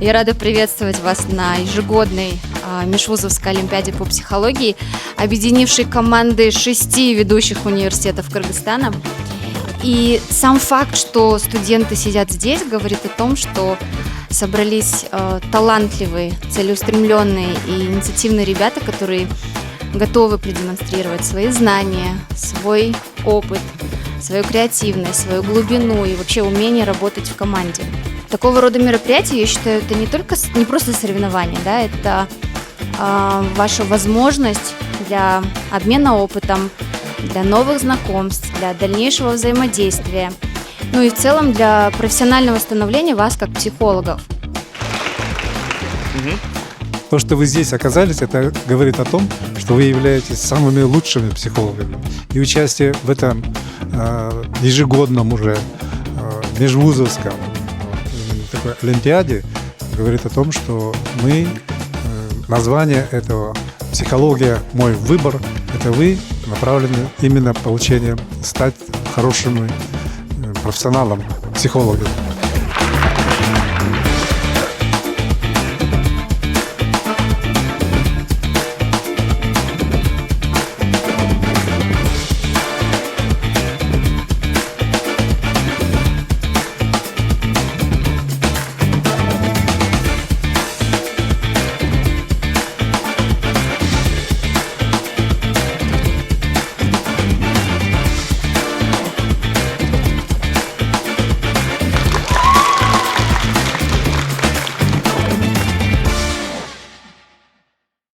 Я рада приветствовать вас на ежегодной межвузовской олимпиаде по психологии, объединившей команды 6 ведущих университетов Кыргызстана. И сам факт, что студенты сидят здесь, говорит о том, что собрались талантливые, целеустремленные и инициативные ребята, которые готовы продемонстрировать свои знания, свой опыт, свою креативность, свою глубину и вообще умение работать в команде. Такого рода мероприятия, я считаю, это не просто соревнования, да, это ваша возможность для обмена опытом, для новых знакомств, для дальнейшего взаимодействия, ну и в целом для профессионального становления вас как психологов. То, что вы здесь оказались, это говорит о том, что вы являетесь самыми лучшими психологами. И участие в этом ежегодном уже межвузовском такой олимпиаде говорит о том, что мы, название этого «Психология. Мой выбор», это вы направлены именно в получение, стать хорошим профессионалом, психологом.